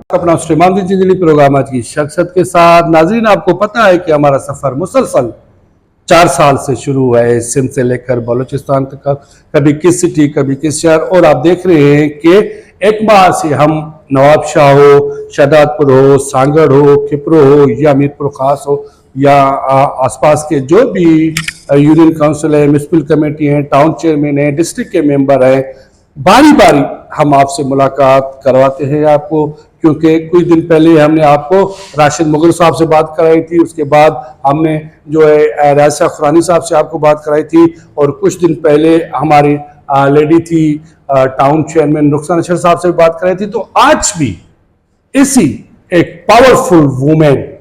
अपना सुलेमान जिंदगी प्रोग्राम आज की शख्सियत के साथ। नाजरीन, आपको पता है कि हमारा सफर मुसलसल 4 साल से शुरू हुआ है, सिंध से लेकर बलूचिस्तान तक, कभी किस सिटी कभी किस शहर। और आप देख रहे हैं कि एक माह से हम नवाबशाह हो, शहदादपुर हो, सांगड़ हो, खिपरो हो या मीरपुर खास हो या आसपास के जो भी यूनियन काउंसिल है, म्यूनसिपल कमेटी है, टाउन चेयरमैन है, डिस्ट्रिक्ट के मेंबर है, बारी बारी हम आपसे मुलाकात करवाते हैं आपको। क्योंकि कुछ दिन पहले हमने आपको राशिद मुगल साहब से बात कराई थी, उसके बाद हमने जो है राशिद खुरानी साहब से आपको बात कराई थी, और कुछ दिन पहले हमारी लेडी थी टाउन चेयरमैन रुखसाना अशर साहब से बात कराई थी। तो आज भी इसी एक पावरफुल वुमेन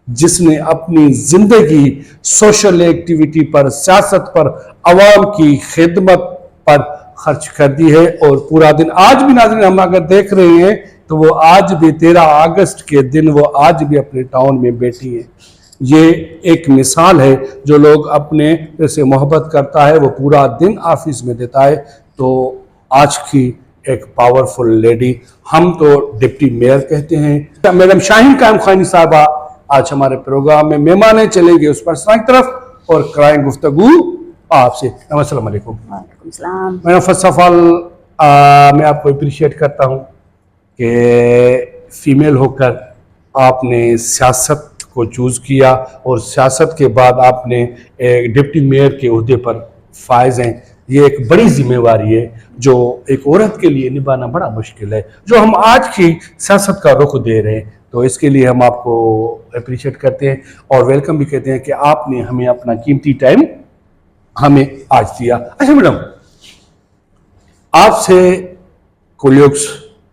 जिसने अपनी जिंदगी सोशल एक्टिविटी पर, सियासत पर, अवाम की खिदमत पर खर्च कर दी है, और पूरा दिन आज भी नाज़रीन हम अगर देख रहे हैं तो वो आज भी 13 अगस्त के दिन वो आज भी अपने टाउन में बैठी है। ये एक मिसाल है, जो लोग अपने से मोहब्बत करता है वो पूरा दिन ऑफिस में देता है। तो आज की एक पावरफुल लेडी, हम तो डिप्टी मेयर कहते हैं, मैडम शाहीन कायम खानी साहबा आज हमारे प्रोग्राम में मेहमान है। चलेंगे उस पर की तरफ और कराएंगे गुफ्तगू आपसे। अस्सलाम वालेकुम। वालेकुम सलाम। मैडम, फर्स्ट ऑफ ऑल मैं आपको अप्रिशिएट करता हूँ कि फीमेल होकर आपने सियासत को चूज़ किया, और सियासत के बाद आपने एक डिप्टी मेयर के ओहदे पर फायज हैं। ये एक बड़ी जिम्मेवारी है जो एक औरत के लिए निभाना बड़ा मुश्किल है, जो हम आज की सियासत का रुख दे रहे हैं। तो इसके लिए हम आपको अप्रिशिएट करते हैं और वेलकम भी कहते हैं कि आपने हमें अपना कीमती टाइम हमें आज दिया। अच्छा मैडम, आपसे कोलिग्स,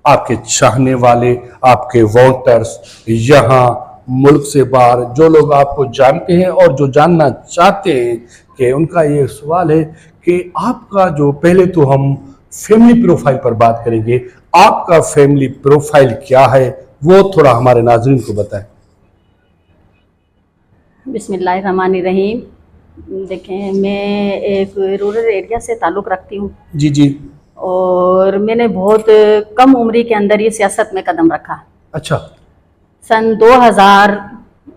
आपके चाहने वाले, आपके वोटर्स, यहाँ मुल्क से बाहर जो लोग आपको जानते हैं और जो जानना चाहते हैं, कि उनका ये सवाल है कि आपका जो, पहले तो हम फैमिली प्रोफाइल पर बात करेंगे, आपका फैमिली प्रोफाइल क्या है वो थोड़ा हमारे नाज़रीन को बताएं। बिस्मिल्लाहिर्रहमानिर्रहीम। देखें, मैं एक रूरल एरिया से ताल्लुक़ रखती हूँ। जी जी। और मैंने बहुत कम उम्र के अंदर ये सियासत में कदम रखा। अच्छा। सन 2000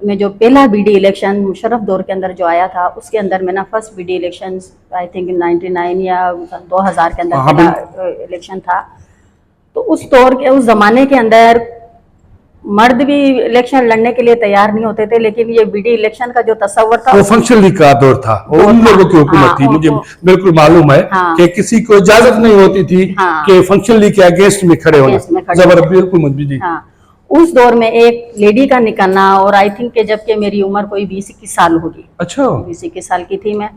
में जो पहला बीडी इलेक्शन मुशर्रफ दौर के अंदर जो आया था, उसके अंदर मेरा first BD election I think 99 या 2000 के अंदर पहला इलेक्शन था। तो उस दौर के, उस ज़माने के अंदर मर्द भी इलेक्शन लड़ने के लिए तैयार नहीं होते थे, लेकिन ये बीडी इलेक्शन का जो तस्वर था वो फंक्शनली का दौर था, उन लोगों की हुकूमत थी। मुझे बिल्कुल मालूम है कि किसी को इजाजत नहीं होती थी कि फंक्शनली के अगेंस्ट में खड़े होना, जबरदस्ती बिल्कुल मजबूरी। उस दौर में एक लेडी का निकलना, और आई थिंक कि जबकि मेरी उम्र कोई 20-21 साल होगी। अच्छा। 20-21 साल की थी मैं,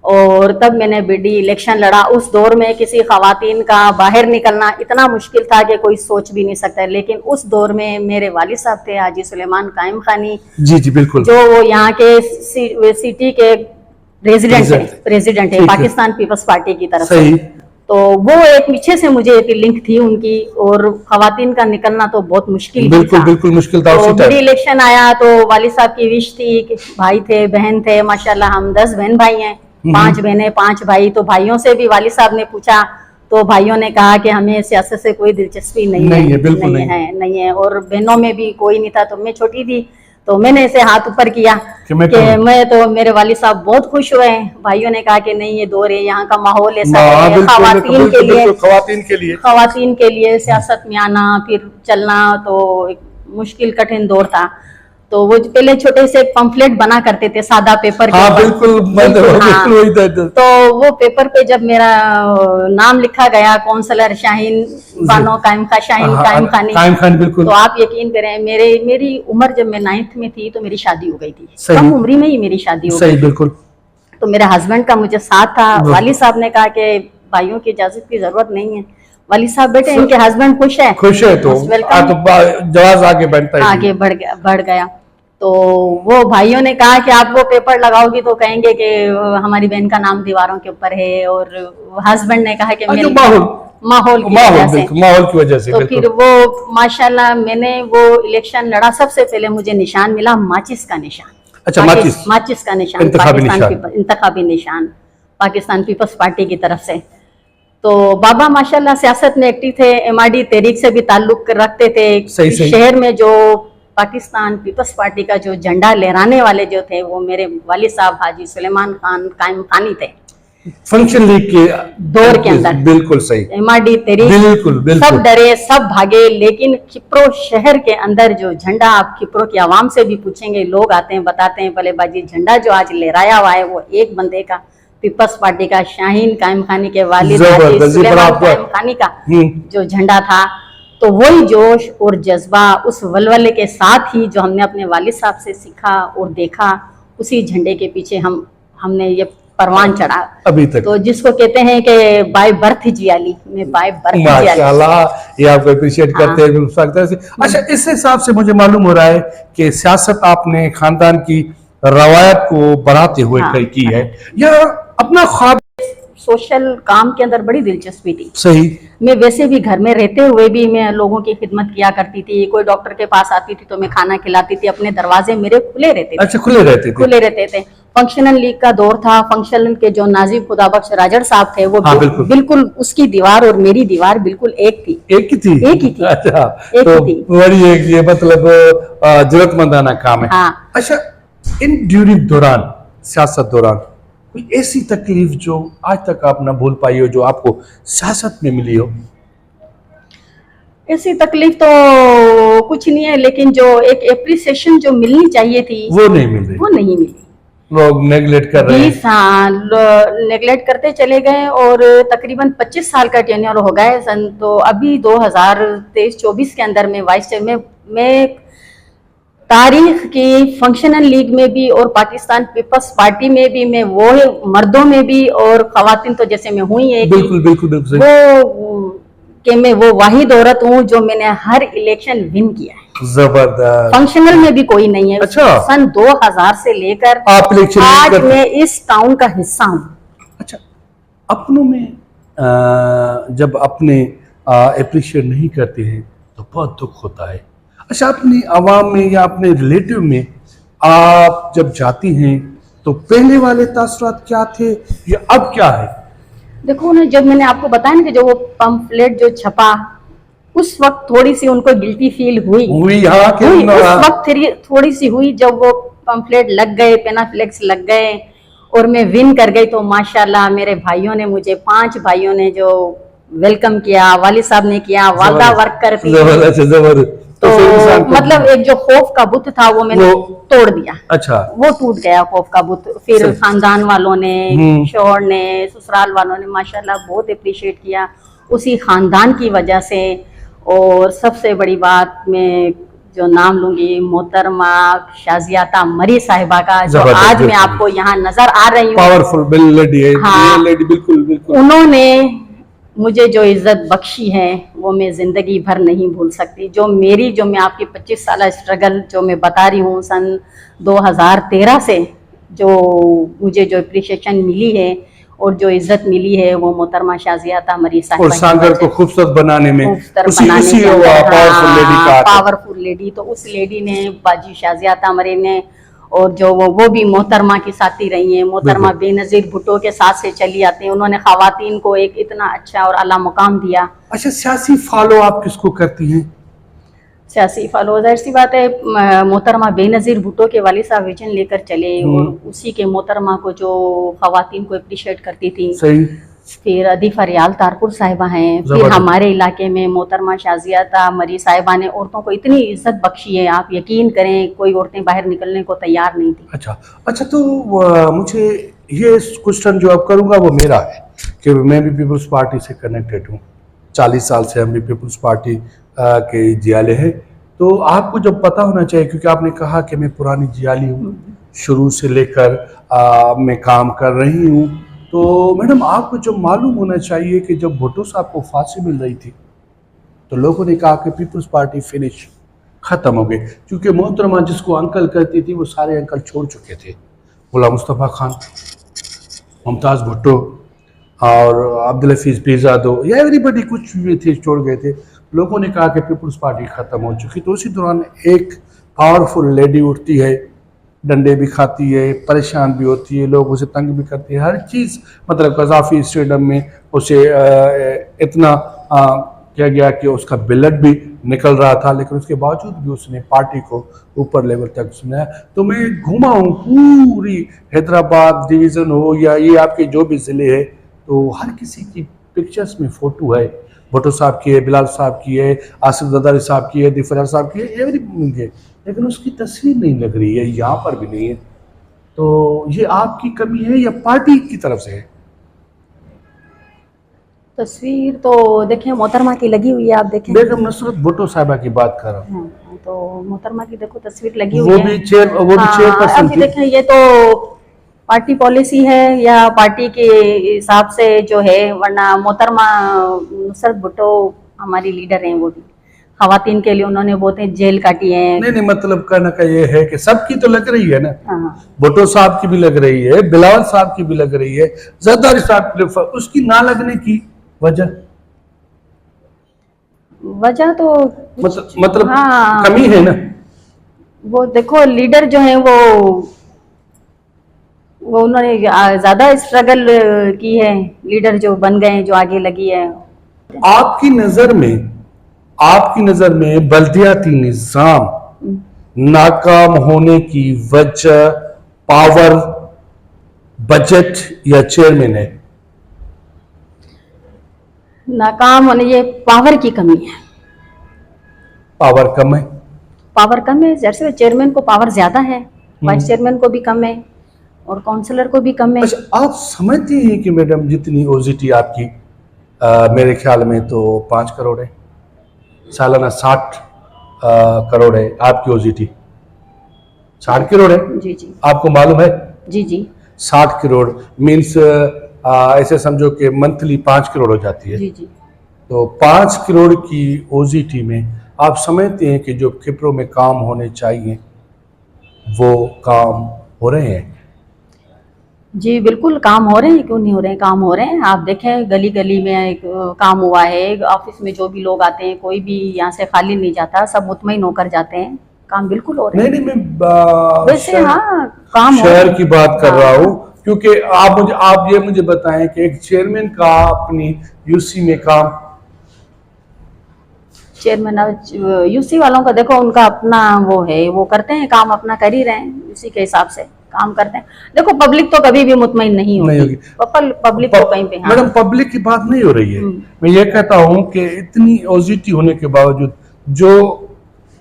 और तब मैंने बीडी इलेक्शन लड़ा। उस दौर में किसी खवातीन का बाहर निकलना इतना मुश्किल था कि कोई सोच भी नहीं सकता। लेकिन उस दौर में मेरे वालिद साहब थे हाजी सुलेमान कायम खानी, जी जी बिल्कुल, जो यहाँ के सिटी के प्रेसिडेंट है पाकिस्तान पीपल्स पार्टी की तरफ से। तो वो एक पीछे से मुझे एक लिंक थी उनकी, और खवातीन का निकलना तो बहुत मुश्किल था। बिल्कुल मुश्किल था। तो बीडी इलेक्शन आया तो वालिद साहब की विश थी कि भाई थे, बहन थे, माशाल्लाह हम 10 बहन भाई हैं, 5 बहनें 5 भाई। तो भाइयों से भी वालिद साहब ने पूछा, तो भाइयों ने कहा कि हमें सियासत से कोई दिलचस्पी नहीं है। और बहनों में भी कोई नहीं था, तो मैं छोटी थी, तो मैंने ऐसे हाथ ऊपर किया कि मैं तो, मेरे वालिद साहब बहुत खुश हुए। भाइयों ने कहा कि नहीं, ये दौर है, यहाँ का माहौल ऐसा है, खवातीन के लिए सियासत में आना फिर चलना तो एक मुश्किल कठिन दौर था। तो वो पहले छोटे से पंफलेट बना करते थे सादा पेपर के ऊपर। तो वो पेपर पे जब मेरा नाम लिखा गया, काउंसलर शाहीन बानो कायम खानी, तो आप यकीन करें, मेरी उम्र जब मैं 9th में थी तो मेरी शादी हो गई थी। कम उम्र में ही मेरी शादी हो गई। बिल्कुल। तो मेरे हस्बैंड का मुझे साथ था। वालिद साहब ने कहा कि भाइयों की इजाजत की जरूरत नहीं है। वालिद साहब बेटे, इनके हस्बैंड खुश है तो जवाब आगे बढ़ गया। तो वो भाइयों ने कहा कि आप वो पेपर लगाओगी तो कहेंगे कि हमारी बहन का नाम दीवारों के ऊपर है, और हस्बैंड ने कहा कि माहौल की वजह से। तो फिर वो माशाल्लाह मैंने वो इलेक्शन लड़ा। सबसे पहले मुझे निशान मिला माचिस का निशान। अच्छा, माचिस का निशान, इंतखाबी निशान पाकिस्तान पीपल्स पार्टी की तरफ से। तो बाबा माशाल्लाह सियासत में एक्टिव थे, एमआरडी तहरीक से भी ताल्लुक रखते थे। सही सही। शहर में जो पाकिस्तान पीपल्स पार्टी का जो झंडा लहराने वाले जो थे वो मेरे वालिद साहब हाजी सुलेमान खान कायम खानी थे फंक्शन लीग के दौर के अंदर। बिल्कुल सही। एमआरडी तहरीक बिल्कुल बिल्कुल। सब डरे, सब भागे, लेकिन खिप्रो शहर के अंदर जो झंडा, आप खिप्रो की आवाम से भी पूछेंगे, लोग आते हैं बताते हैं भले बाजी झंडा जो आज लहराया हुआ है वो एक बंदे का, पीपल्स पार्टी का, शाहीन कायम खानी के वालिद हाजी सुलेमान कायम खानी का जो झंडा था। तो वही जोश और जज्बा, उस वलवले के साथ ही जो हमने अपने वालिद साहब से सीखा और देखा, उसी झंडे के पीछे हमने ये परवान चढ़ा अभी तक। तो जिसको कहते हैं कि बाय बर्थ जियाली, मैं बाय बर्थ जियाली। माशाल्लाह, ये आपको अप्रिशिएट करते हैं सकता है। अच्छा, इस हिसाब से मुझे मालूम हो रहा है कि सियासत आपने खानदान की रवायत को बढ़ाते हुए की है, या अपना ख्वाब? सोशल काम के अंदर बड़ी दिलचस्पी थी। सही। मैं वैसे भी घर में रहते हुए भी मैं लोगों की खिदमत किया करती थी। कोई डॉक्टर के पास आती थी तो मैं खाना खिलाती थी, अपने दरवाजे मेरे खुले रहते थे। अच्छा, खुले रहते थे। फंक्शनल लीग का दौर था। फंक्शनल के जो नाजिब खुदाबख्श राजड़ साहब थे वो बिल्कुल उसकी दीवार और मेरी दीवार बिल्कुल एक थी। एक ही थी। अच्छा, एक ही थी। बड़ी ये मतलब जरूरतमंदाना काम है। हाँ। अच्छा, इन ड्यूरिंग दौरान, सियासत दौरान कोई ऐसी तकलीफ जो आज तक आप ना भूल पाई हो, जो आपको सियासत में मिली हो? ऐसी तकलीफ तो कुछ नहीं है, लेकिन जो एक एप्रिसिएशन जो मिलनी चाहिए थी वो नहीं मिली। लोग नेगलेक्ट कर रहे हैं। 20 साल नेगलेक्ट करते चले गए और तकरीबन 25 साल का टेन्योर हो गए सन। तो अभी 2023-24 के अंदर में वाइस चेयरमैन में तारीख की फंक्शनल लीग में भी और पाकिस्तान पीपल्स पार्टी में भी मैं वो मर्दों में भी और खवातीन तो जैसे मैं हुई है बिल्कुल वो कि मैं वो वाहिद औरत हूँ जो मैंने हर इलेक्शन विन किया है। जबरदस्त। फंक्शनल में भी कोई नहीं है। अच्छा। सन 2000 से लेकर आप इलेक्शन आज मैं इस टाउन का हिस्सा हूँ। अच्छा, अपनों में जब अपने अप्रिशिएट नहीं करते हैं तो बहुत दुख होता है। अच्छा, अपनी आवाम में या अपने रिलेटिव में आप जब जाती हैं तो पहले वाले तासुरात क्या थे या अब क्या है? देखो ना, जब मैंने आपको बताया ना कि जो वो पंफलेट जो छपा, उस वक्त थोड़ी सी उनको गिल्टी फील हुई। उस वक्त थोड़ी सी हुई जब वो पंफलेट लग गए, पेनाफ्लेक्स लग गए और मैं विन कर गई। तो माशाल्लाह मेरे भाइयों ने मुझे 5 भाइयों ने जो वेलकम किया, वालिद साहब ने किया, वालदा वर्क करती तो मतलब एक जो खौफ का बुत था वो मैंने तोड़ दिया। अच्छा, वो टूट गया खौफ का बुत। फिर खानदान वालों ने, शौहर ने, ससुराल वालों ने माशाल्लाह बहुत अप्रिशिएट किया उसी खानदान की वजह से। और सबसे बड़ी बात, मैं जो नाम लूंगी मोहतरमा शाजियाता मरी साहिबा का, जो आज मैं आपको यहाँ नजर आ रही हूँ, पावरफुल लेडी है। हाँ, बिल्कुल। उन्होंने मुझे जो इज्जत बख्शी है वो मैं जिंदगी भर नहीं भूल सकती। जो मैं आपकी 25 साल स्ट्रगल जो मैं बता रही हूँ, सन 2013 से जो मुझे जो अप्रिशिएशन मिली है और जो इज्जत मिली है वो मोहतरमा शाजियाता मरी साहिबा और सांगर को खूबसूरत बनाने में पावरफुल लेडी। तो उस लेडी ने, बाजी शाजियाता मरी ने, और जो वो भी मोहतरमा की साथी रही हैं, मोहतरमा बेनजीर भुट्टो के साथ से चली आती हैं। उन्होंने खवातीन को एक इतना अच्छा और आला मुकाम दिया। अच्छा, सियासी फॉलो आप किसको करती हैं? सियासी फॉलो जाहिर सी बात है, मोहतरमा बेनजीर भुट्टो के वालिद साहब विजन लेकर चले और उसी के मोहतरमा को जो खवातीन को अप्रिशिएट करती थी। सही। फिर अदीफा रियाल तारपुर साहिबा हैं। फिर हमारे इलाके में मोहतरमा शाजियाता मरी साहिबा ने औरतों को इतनी इज्जत बख्शी है, आप यकीन करें कोई औरतें बाहर निकलने को तैयार नहीं थी। अच्छा, तो मुझे ये क्वेश्चन जो अब करूँगा वो मेरा है कि मैं भी पीपल्स पार्टी से कनेक्टेड हूँ। 40 साल से हम भी पीपल्स पार्टी के जियाले हैं। तो आपको जब पता होना चाहिए, क्योंकि आपने कहा कि मैं पुरानी जियाली हूँ, शुरू से लेकर मैं काम कर रही हूँ। तो मैडम, आपको जब मालूम होना चाहिए कि जब भुट्टो साहब को फांसी मिल रही थी तो लोगों ने कहा कि पीपल्स पार्टी फिनिश, ख़त्म हो गई, क्योंकि मोहतरमा जिसको अंकल कहती थी वो सारे अंकल छोड़ चुके थे। गुलाम मुस्तफ़ा खान, मुमताज़ भुट्टो और अब्दुल हफीज़ पीज़ादो या एवरीबडी कुछ भी थे, छोड़ गए थे। लोगों ने कहा कि पीपल्स पार्टी ख़त्म हो चुकी। तो उसी दौरान एक पावरफुल लेडी उठती है डंडे भी खाती है, परेशान भी होती है, लोग उसे तंग भी करते हैं, हर चीज़ मतलब कज़ाफ़ी स्टेडियम में उसे इतना किया गया कि उसका ब्लड भी निकल रहा था, लेकिन उसके बावजूद भी उसने पार्टी को ऊपर लेवल तक सुनाया। तो मैं घूमा हूँ पूरी हैदराबाद डिवीज़न हो या ये आपके जो भी ज़िले है, तो हर किसी की पिक्चर्स में फ़ोटो है। भुट्टो साहब की है, बिलाल साहब की है, आसिफ जरदारी साहब की है, दिफरा साहब की है, एवरी है, लेकिन उसकी तस्वीर नहीं लग रही है, यहाँ पर भी नहीं है। तो ये आपकी कमी है या पार्टी की तरफ से है? तस्वीर तो देखिए मोहतरमा की लगी हुई है, आप देखें। बेगम नुसरत भुट्टो साहिबा की बात कर रहा हूँ। हाँ, तो मोहतरमा की देखो तस्वीर लगी वो हुई है। भी चेयरपर्सन अभी थी। देखें ये तो पार्टी पॉलिसी है या पार्टी के हिसाब से जो है, वरना मोहतरमा नुसरत भुट्टो हमारी लीडर हैं, वो भी खवातीन के लिए उन्होंने बहुत जेल काटी है। नहीं नहीं, मतलब कहने का ये है कि सबकी तो लग रही है ना। हाँ, भुट्टो साहब की भी लग रही है, बिलावल साहब की भी लग रही है, जरदारी साहब की उसकी ना लगने की वजह वजह तो मतलब हाँ, कमी है ना। वो देखो लीडर जो है वो उन्होंने ज्यादा स्ट्रगल की है, लीडर जो बन गए हैं, जो आगे लगी है। आपकी नजर में आपकी नजर में बल्दियाती निजाम नाकाम होने की वजह पावर, बजट या चेयरमैन है? नाकाम होने, ये पावर की कमी है। पावर कम है। पावर कम है, जैसे चेयरमैन को पावर ज्यादा है, वाइस चेयरमैन को भी कम है और काउंसलर को भी कम है। अच्छा, आप समझते हैं कि मैडम जितनी ओजीटी आपकी मेरे ख्याल में तो 5 करोड़ है, सालाना 60 करोड़ है आपकी ओजीटी। 60 करोड़ है, जी जी आपको मालूम है? जी जी 60 करोड़ मीन्स ऐसे समझो कि मंथली 5 करोड़ हो जाती है। जी जी। तो 5 करोड़ की ओजीटी में आप समझते हैं कि जो खिपरों में काम होने चाहिए वो काम हो रहे हैं? जी बिल्कुल काम हो रहे हैं, क्यों नहीं हो रहे हैं, काम हो रहे हैं। आप देखें गली गली में एक काम हुआ है, ऑफिस में जो भी लोग आते हैं कोई भी यहाँ से खाली नहीं जाता, सब मुतमईन होकर जाते हैं। काम बिल्कुल हो रहे हैं। नहीं नहीं, मैं वैसे हाँ, काम हो शहर रहे की बात कर हाँ, रहा हूँ, क्योंकि आप ये मुझे बताएं कि एक चेयरमैन का अपनी यूसी में काम। चेयरमैन यूसी वालों का देखो, उनका अपना वो है, वो करते हैं काम, अपना कर ही रहे हैं, उसी के हिसाब से काम करते हैं। देखो पब्लिक तो कभी भी मुतमईन नहीं होगी, पब्लिक तो कहीं पे हाँ। मैडम पब्लिक की बात नहीं हो रही है, मैं ये कहता हूँ कि इतनी ओजीटी होने के बावजूद जो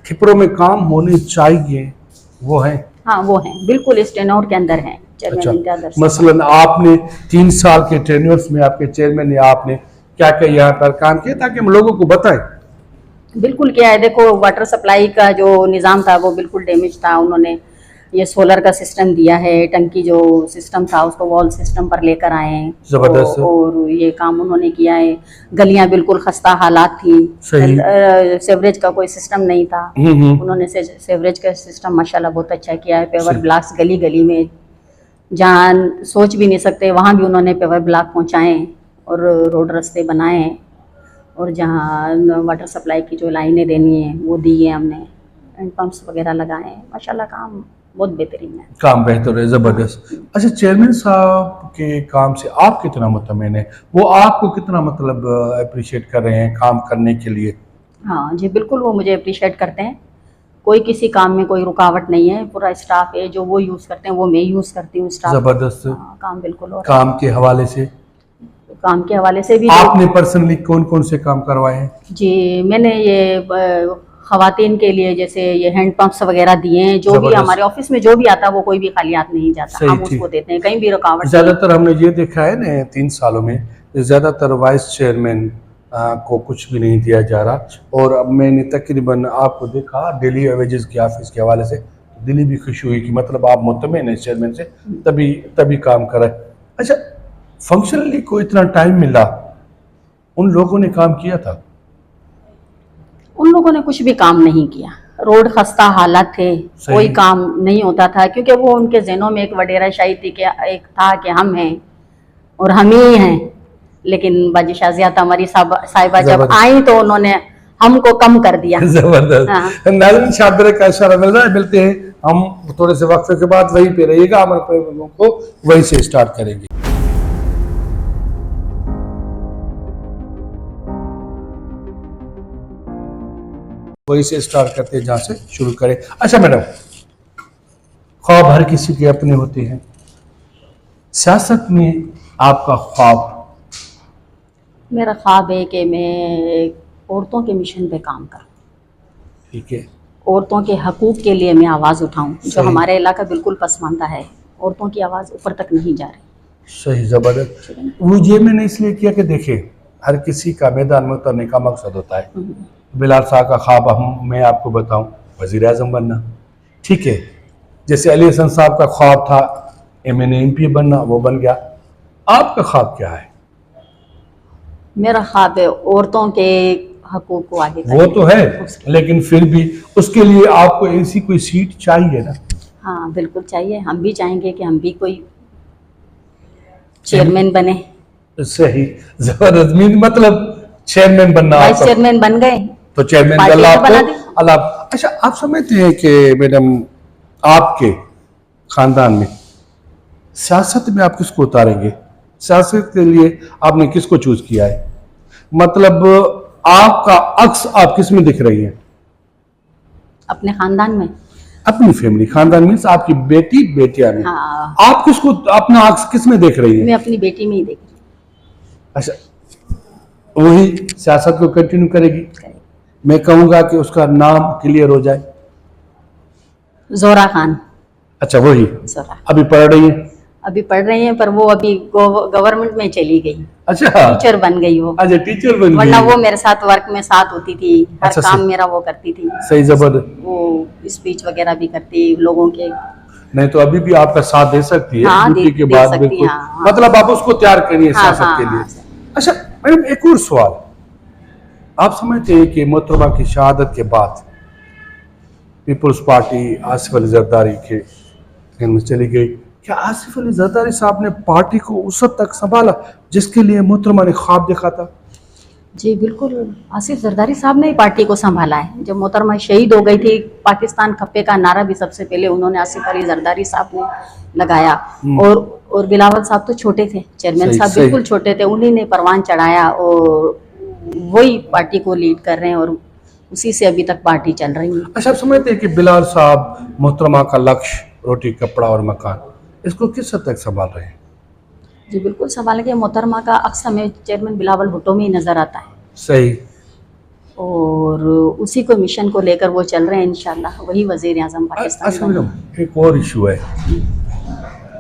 खिपरों में काम होने चाहिए वो है। हाँ वो है, बिल्कुल इस टेन्योर के अंदर है चेयरमैन इम्तियाज अच्छा, अरशद। मसलन आपने 3 साल के टेन्योर्स में आपके चेयरमैन या आपने क्या क्या यहाँ पर काम किया ताकि हम लोगों को बताएं? बिल्कुल किया है। देखो वाटर सप्लाई का जो निज़ाम था वो बिल्कुल डैमेज था, उन्होंने ये सोलर का सिस्टम दिया है, टंकी जो सिस्टम था उसको वॉल सिस्टम पर लेकर आए हैं। जबरदस्त। और ये काम उन्होंने किया है। गलियां बिल्कुल खस्ता हालात थी, सेवरेज का कोई सिस्टम नहीं था, उन्होंने सेवरेज का सिस्टम माशाल्लाह बहुत अच्छा किया है। पेवर ब्लॉक्स गली गली में जहाँ सोच भी नहीं सकते वहाँ भी उन्होंने पेवर ब्लॉक पहुँचाए और रोड रास्ते बनाए हैं। और जहाँ वाटर सप्लाई की जो लाइनें देनी है वो दी है हमने, हैंड पंप्स वगैरह लगाए हैं। माशाल्लाह काम बहुत बेहतरीन है। काम बेहतर है, जबरदस्त। अच्छा, चेयरमैन साहब के काम से आप कितना मुतमईन है, वो आपको कितना मतलब अप्रिशिएट कर रहे हैं काम करने के लिए? हाँ जी बिल्कुल, वो मुझे अप्रिशिएट करते हैं। कोई किसी काम में कोई रुकावट नहीं है, पूरा स्टाफ है, जो वो यूज़ करते हैं वो मैं यूज़ करती हूँ स्टाफ। जबरदस्त। काम बिल्कुल हो रहा है। काम के हवाले से काम के हवाले से भी आपने पर्सनली कौन कौन से काम करवाए हैं? जी मैंने ये खवातीन के लिए जैसे ये हैंड पंप्स वगैरह दिए हैं, जो भी हमारे ऑफिस में जो भी आता है वो कोई भी खाली हाथ नहीं जाता, हम उसको देते हैं, कहीं भी रुकावट। ज्यादातर हमने ये देखा है ना 3 सालों में, ज्यादातर वाइस चेयरमैन को कुछ भी नहीं दिया जा रहा। और अब मैंने तकरीबन आपको देखा डेली एवेजेस के ऑफिस के हवाले से, दिली भी खुशी हुई कि मतलब आप मुतमईन हैं चेयरमैन से, तभी काम करें। अच्छा, फंक्शनली को इतना टाइम मिला, उन लोगों ने काम किया था? उन लोगों ने कुछ भी काम नहीं किया, रोड खस्ता हालत थे, कोई काम नहीं होता था, क्योंकि वो उनके जहनों में एक वडेरा शाही थी कि एक था कि हम हैं और हम ही हैं। लेकिन बाजी शाजियात हमारी साहिबा जब आई तो उन्होंने हमको कम कर दिया। जबरदस्त। हाँ। नाज़रीन, शाबिर का इशारा मिल रहा है, मिलते हैं हम थोड़े से वक्फे के बाद। वहीं पे रहिएगा, हमारे प्रोग्राम को वहीं से स्टार्ट करेंगे। वहीं से स्टार्ट करते हैं जहां से शुरू करें। अच्छा मैडम, ख्वाब हर किसी के अपने होते हैं। सियासत में आपका ख्वाब? मेरा ख्वाब है कि मैं एक औरतों के मिशन पे काम करूं, ठीक है। औरतों के हकूक के लिए मैं आवाज़ उठाऊं। जो सही। हमारे इलाका बिल्कुल पसमानदा है, औरतों की आवाज़ ऊपर तक नहीं जा रही। सही, जबरदस्त। वो ये मैंने इसलिए किया कि देखिए, हर किसी का मैदान में उतरने का मकसद होता है। बिलाल साहब का ख्वाब मैं आपको बताऊं, वजीर आजम बनना, ठीक है। जैसे अली हसन साहब का ख्वाब था MNA MP बनना, वो बन गया। आपका ख्वाब क्या है? मेरा ख्वाब है औरतों के हकूक को आगे वो तो है, उसके- लेकिन फिर भी उसके लिए आपको ऐसी कोई सीट चाहिए ना? हाँ बिल्कुल चाहिए। हम भी चाहेंगे कि हम भी कोई चेयरमैन बने। सही, जबरदस्त। मतलब चेयरमैन बनना वाइस आपका? चेयरमैन बन गए तो चेयरमैन पार्टी अल्लाह को बना दी। आपको अल्लाह। अच्छा, आप समझते हैं कि मैडम आपके खानदान में सियासत में आप किसको उतारेंगे? सियासत के लिए आपने किसको चूज किया है? मतलब आपका अक्स आप किस में दिख रही हैं? अपने खानदान में। अपनी फैमिली, खानदान मीन्स आपकी बेटी बेटियां में। हाँ, आप किसको, अपना अक्स किस में देख रही हैं? मैं अपनी बेटी में ही देख रही अच्छा, वही सियासत को कंटिन्यू करेगी? हूँ। मैं कहूंगा कि उसका नाम क्लियर हो जाए। जोरा खान। अच्छा, वही जोरा अभी पढ़ रही है? अभी पढ़ रही हैं, पर वो अभी गवर्नमेंट में चली गई, अच्छा, टीचर बन गई वो। अच्छा, टीचर बन वरना गई। वो मेरे साथ वर्क में साथ होती थी, हर अच्छा, काम सही। मेरा वो करती थी। सही, जबरदस्त। वो स्पीच वगैरह भी करती लोगों के। नहीं तो अभी भी आपका साथ दे सकती है, हाँ, ड्यूटी के दे बाद सकती बिल्कुल। हैं, हाँ, हाँ। मतलब आप उसको तैयार करिए हाँ, सियासत हाँ, के लिए। हाँ। अच्छा मैडम, एक और सवाल। आप समझते हैं कि मोहतरमा की शहादत के बाद पीपल्स पार्टी आसिफ अली जरदारी के में चली गई, क्या आसिफ अली जरदारी साहब ने पार्टी को उस हद तक संभाला जिसके लिए मोहतरमा ने ख्वाब देखा था? जी बिल्कुल, आसिफ जरदारी साहब ने ही पार्टी को संभाला है। जब मोहतरमा शहीद हो गई थी, पाकिस्तान खप्पे का नारा भी सबसे पहले उन्होंने आसिफ अली जरदारी साहब ने लगाया। और बिलावल साहब तो छोटे थे, चेयरमैन सही, साहब सही। बिल्कुल छोटे थे, उन्हीं ने परवान चढ़ाया और वही पार्टी को लीड कर रहे हैं और उसी से अभी तक पार्टी चल रही है। अच्छा, आप समझते हैं कि बिलाल साहब मोहतरमा का लक्ष्य रोटी कपड़ा और मकान, इसको किस हद तक संभाल रहे हैं? जी बिल्कुल सवाल है कि मोहतरमा का अक्सर में चेयरमैन बिलावल भुट्टो में ही नजर आता है सही। और उसी को मिशन को लेकर वो चल रहे हैं। इंशाल्लाह वही वजीर आजम पाकिस्तान अच्छा बनेंगे। मैडम, एक और इशू है,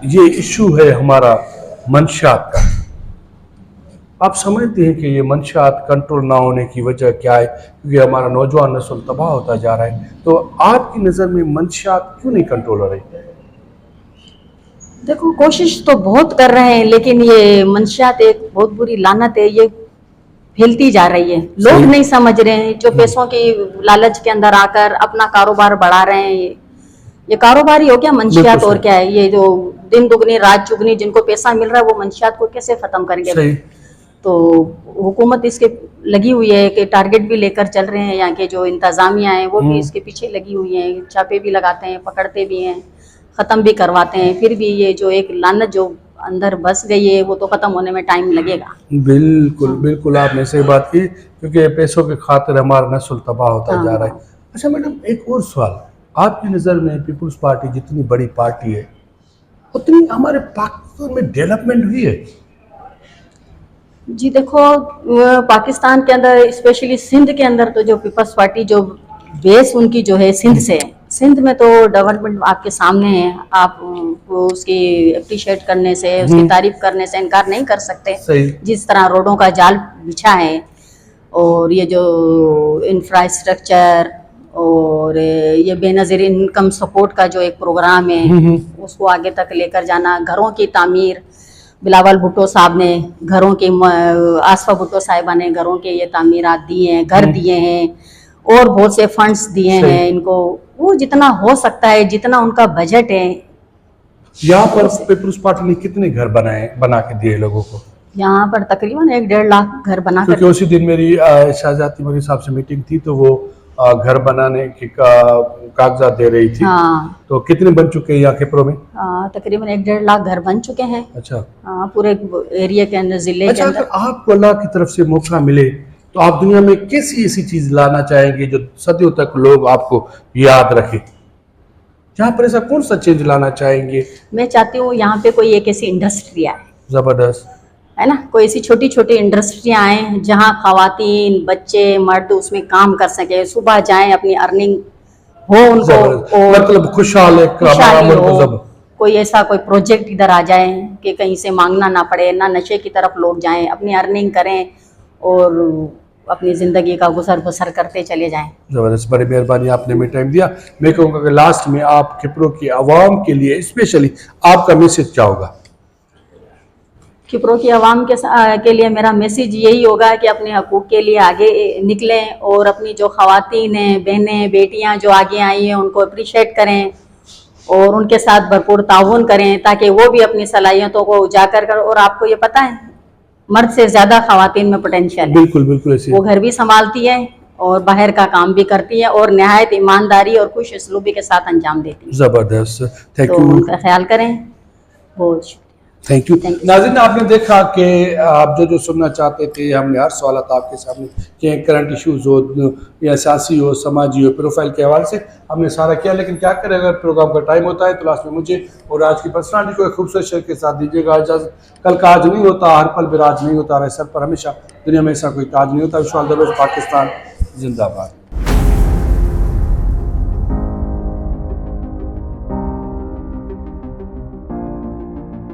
ये इशू है हमारा मंशियात का। आप समझते हैं कि ये मंशियात कंट्रोल ना होने की वजह क्या है? क्योंकि हमारा नौजवान नस्ल तबाह होता जा रहा है। तो आपकी नज़र में मंशियात क्यों नहीं कंट्रोल हो रही? देखो, कोशिश तो बहुत कर रहे हैं, लेकिन ये मंशियात एक बहुत बुरी लानत है, ये फैलती जा रही है। लोग सही। नहीं समझ रहे हैं, जो पैसों की लालच के अंदर आकर अपना कारोबार बढ़ा रहे हैं। ये कारोबार ही हो क्या मंशियात? बिल्कुल और सही। क्या है? ये जो दिन दुगनी रात चुगनी जिनको पैसा मिल रहा है, वो मंशियात को कैसे खत्म करेंगे? सही। तो हुकूमत इसके लगी हुई है कि टारगेट भी लेकर चल रहे हैं। यहाँ के जो इंतजामिया है वो भी इसके पीछे लगी हुई है, छापे भी लगाते हैं, पकड़ते भी हैं, ख़त्म भी करवाते हैं। फिर भी ये जो एक लानत जो अंदर बस गई है, वो तो ख़त्म होने में टाइम लगेगा। बिल्कुल बिल्कुल, आपने सही बात की, क्योंकि पैसों के खातिर हमारा नस्ल तबाह होता जा रहा है। अच्छा मैडम, एक और सवाल। आपकी नज़र में पीपल्स पार्टी जितनी बड़ी पार्टी है, उतनी हमारे पाकिस्तान में डेवलपमेंट हुई है? जी देखो, पाकिस्तान के अंदर स्पेशली सिंध के अंदर तो जो पीपल्स पार्टी जो बेस उनकी जो है सिंध से है। सिंध में तो डेवलपमेंट आपके सामने है, आप उसकी अप्रिशिएट करने से, उसकी तारीफ करने से इनकार नहीं कर सकते। सही। जिस तरह रोडों का जाल बिछा है और ये जो इंफ्रास्ट्रक्चर और ये बेनज़ीर इनकम सपोर्ट का जो एक प्रोग्राम है, उसको आगे तक लेकर जाना, घरों की तामीर, बिलावल भुट्टो साहब ने घरों के, आसफा भुट्टो साहिबा ने घरों के ये तामीरात दिए हैं, घर दिए हैं और बहुत से फंड्स दिए हैं इनको। वो जितना हो सकता है, जितना उनका बजट है। यहाँ पर पीपल्स पार्टी ने कितने घर बना के दिए लोगों को? यहाँ पर तकरीबन 1-1.5 लाख घर बना क्योंकि कर उसी दिन मेरी शाहजाद तिमोरी साहब से मीटिंग थी, तो वो घर बनाने के कागजात दे रही थी। हाँ तो कितने बन चुके हैं यहाँ खेपरो में? तकरीबन 1-1.5 लाख घर बन चुके हैं। अच्छा पूरे एरिया के अंदर, जिले के अच्छा, अंदर। अगर आपको अल्लाह की तरफ से मौका मिले तो आप दुनिया में कैसी ऐसी चीज लाना चाहेंगे जो सदियों तक लोग आपको याद रखें? यहाँ पर ऐसा कौन सा चेंज लाना चाहेंगे? मैं चाहती हूँ यहाँ पे कोई एक ऐसी इंडस्ट्री आए, जबरदस्त। है ना, कोई ऐसी छोटी छोटी इंडस्ट्रियाँ आए जहाँ खवातीन, बच्चे, मर्द उसमें काम कर सके, सुबह जाएं, अपनी अर्निंग हो उनको, जबरदस्त, और मतलब खुशहाल एक हमारा खुशहाली मुल्क हो। जब कोई ऐसा कोई प्रोजेक्ट इधर आ जाए कि कहीं से मांगना ना पड़े, ना नशे की तरफ लोग जाएं, अपनी अर्निंग करें और अपनी ज़िंदगी का गुजर बसर करते चले जाएं। जबरदस्त, बड़ी मेहरबानी, आपने हमें टाइम दिया। मैं कहूँगा कि लास्ट में आप खिपरो की आवाम के लिए स्पेशली आपका मैसेज क्या होगा? खिपरो की आवाम के लिए मेरा मैसेज यही होगा कि अपने हकूक़ के लिए आगे निकलें और अपनी जो ख़वातीन हैं, बहनें, बेटियां जो आगे आई हैं उनको अप्रिशिएट करें और उनके साथ भरपूर ताउन करें ताकि वो भी अपनी सलाहियतों को उजागर कर। और आपको ये पता है, मर्द से ज़्यादा ख़वातीन में पोटेंशियल है। बिल्कुल बिल्कुल ऐसे। वो घर भी संभालती है और बाहर का काम भी करती है और नहायत ईमानदारी और खुश उसलूबी के साथ अंजाम देती है। जबरदस्त, थैंक तो यू। उनका ख्याल करें। बहुत थैंक यू। Thank you. नाज़रीन, आपने देखा कि आप जो सुनना चाहते थे, हमने हर सवाल आपके सामने किए, करंट इश्यूज हो या सियासी हो, समाजी हो, प्रोफाइल के हवाले से हमने सारा किया। लेकिन क्या करें, अगर प्रोग्राम का टाइम होता है तो लास्ट में मुझे और आज की पर्सनालिटी को एक खूबसूरत शेर के साथ दीजिएगा इजाज़त। कल का आज नहीं होता, हर पल विराज नहीं होता, सर पर हमेशा दुनिया में ऐसा कोई ताज नहीं होता। Wish all the best, Pakistan जिंदाबाद।